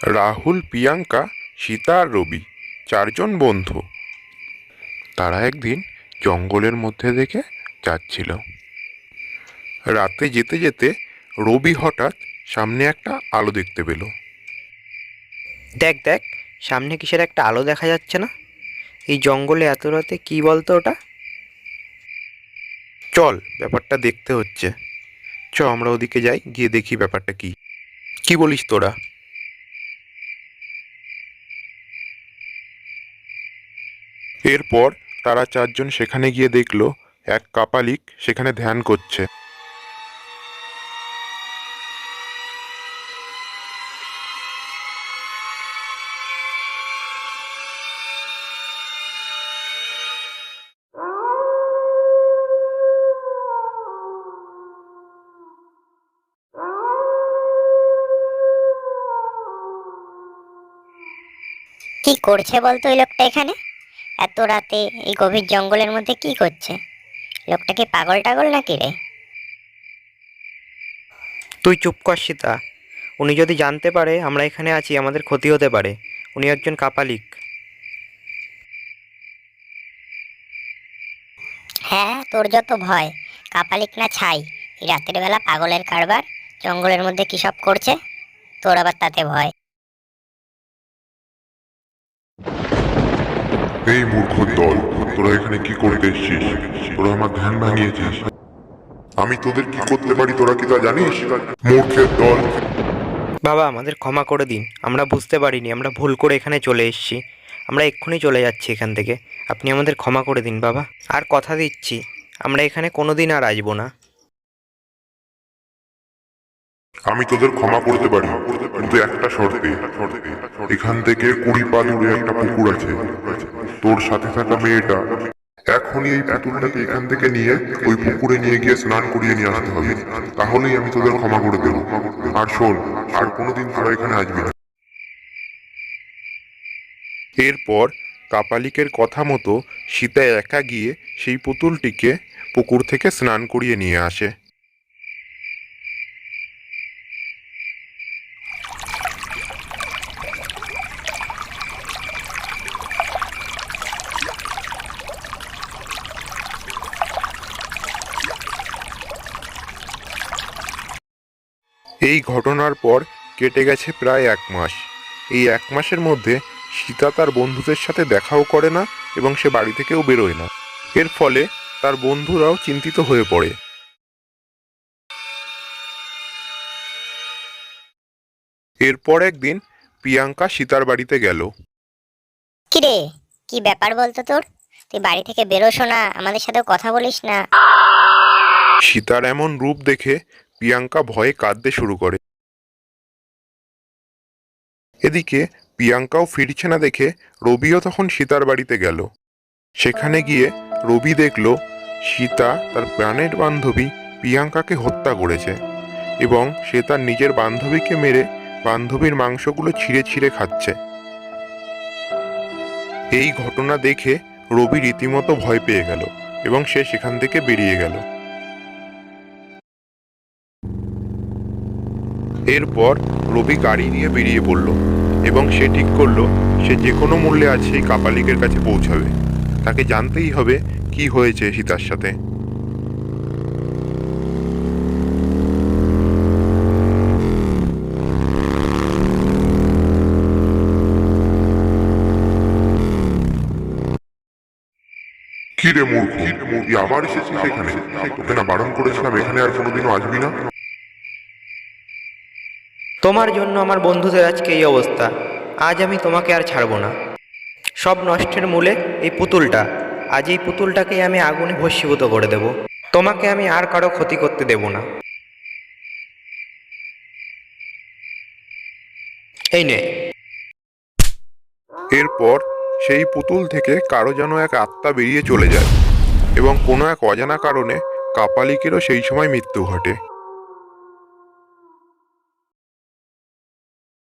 রাহুল, প্রিয়াঙ্কা, সীতা আর রবি চারজন বন্ধু। তারা একদিন জঙ্গলের মধ্যে থেকে যাচ্ছিল। রাতে যেতে যেতে রবি হঠাৎ সামনে একটা আলো দেখতে পেল। দেখ দেখ, সামনে কিসের একটা আলো দেখা যাচ্ছে না? এই জঙ্গলে এত রাতে কি বলতো ওটা? চল, ব্যাপারটা দেখতে হচ্ছে। আমরা ওদিকে যাই, গিয়ে দেখি ব্যাপারটা কি। কি বলিস তোরা? এরপর তারা চারজন সেখানে গিয়ে দেখল এক কাপালিক সেখানে ধ্যান করছে। কি করছে বলতো ওই লোকটা এখানে? এত রাতে এই গভীর জঙ্গলের মধ্যে কি করছে? লোকটা কি পাগল টাগল নাকি রে? তুই চুপ কর সীতা। উনি যদি জানতে পারে আমরা এখানে আছি, আমাদের ক্ষতি হতে পারে। উনি একজন কাপালিক। হ্যাঁ, তোর যত ভয়। কাপালিক না ছাই, এই রাতের বেলা পাগলের কারবার জঙ্গলের মধ্যে কি সব করছে, তোর আবার তাতে ভয়? এই মূর্খর দল, তোরা এখানে কি করতে এসেছিস? তোরা আমার ধ্যান ভাঙিয়েছিস। আমি তোদের কি করতে পারি তোরা কি তা জানিস? মূর্খের দল। বাবা, আমাদের ক্ষমা করে দিন। আমরা বুঝতে পারিনি, আমরা ভুল করে এখানে চলে এসেছি। আমরা এক্ষুনি চলে যাচ্ছি এখান থেকে। আপনি আমাদের ক্ষমা করে দিন বাবা। আর কথা দিচ্ছি, আমরা এখানে কোনো দিন আর আসবো না। আমি তোদের ক্ষমা করতে পারি, কিন্তু একটা শর্তে। এখান থেকে 20 পা দূরে একটা পুকুর আছে। তোর সাথে থাকা মেয়েটা এখনই এই পুতুলটাকে এখান থেকে নিয়ে ওই পুকুরে নিয়ে গিয়ে স্নান করিয়ে নিয়ে আসতে হবে। তাহলেই আমি তোদের ক্ষমা করে দেবো। আর শোন, আর কোনোদিন তোরা এখানে আসবি না। এরপর কাপালিকের কথা মতো সীতা একা গিয়ে সেই পুতুলটিকে পুকুর থেকে স্নান করিয়ে নিয়ে আসে। এই ঘটনার পর কেটে গেছে প্রায় 1 মাস। এই 1 মাসের মধ্যে সীতা তার বন্ধুদের সাথে দেখাও করে না এবং সে বাড়ি থেকেও বেরোয় না। এর ফলে তার বন্ধুরাও চিন্তিত হয়ে পড়ে। এরপর একদিন প্রিয়াঙ্কা সীতার বাড়িতে গেল। কি রে, কি ব্যাপার বলতো তোর? তুই বাড়ি থেকে বেরোস না, আমাদের সাথেও কথা বলিস না। সীতার এমন রূপ দেখে প্রিয়াঙ্কা ভয়ে কাঁদতে শুরু করে। এদিকে প্রিয়াঙ্কাও ফিরছে না দেখে রবিও তখন সীতার বাড়িতে গেল। সেখানে গিয়ে রবি দেখল সীতা তার প্রাণের বান্ধবী প্রিয়াঙ্কাকে হত্যা করেছে এবং সে তার নিজের বান্ধবীকে মেরে বান্ধবীর মাংসগুলো ছিঁড়ে ছিঁড়ে খাচ্ছে। এই ঘটনা দেখে রবি রীতিমতো ভয় পেয়ে গেল এবং সে সেখান থেকে বেরিয়ে গেল। এরপর রবি গাড়ি নিয়ে বেরিয়ে পড়ল এবং সে ঠিক করলো সে যে কোনো মূল্যে আজ সেই কাপালিকের কাছে পৌঁছাবে। তাকে জানতেই হবে কি হয়েছে সীতার সাথে। কি রে মূর্খ, তুই আবার এসেছিস এখানে? তোকে না বারণ করেছিলাম এখানে আর কোনোদিনও আসবি না? তোমার জন্য আমার বন্ধুদের আজকে এই অবস্থা। আজ আমি তোমাকে আর ছাড়বো না। সব নষ্টের মূলে এই পুতুলটা। আজ এই পুতুলটাকেই আমি আগুনে ভস্মীভূত করে দেব। তোমাকে আমি আর কারো ক্ষতি করতে দেব না। এই নে। এরপর সেই পুতুল থেকে কারো যেন এক আত্মা বেরিয়ে চলে যায় এবং কোনো এক অজানা কারণে কাপালিকেরও সেই সময় মৃত্যু ঘটে।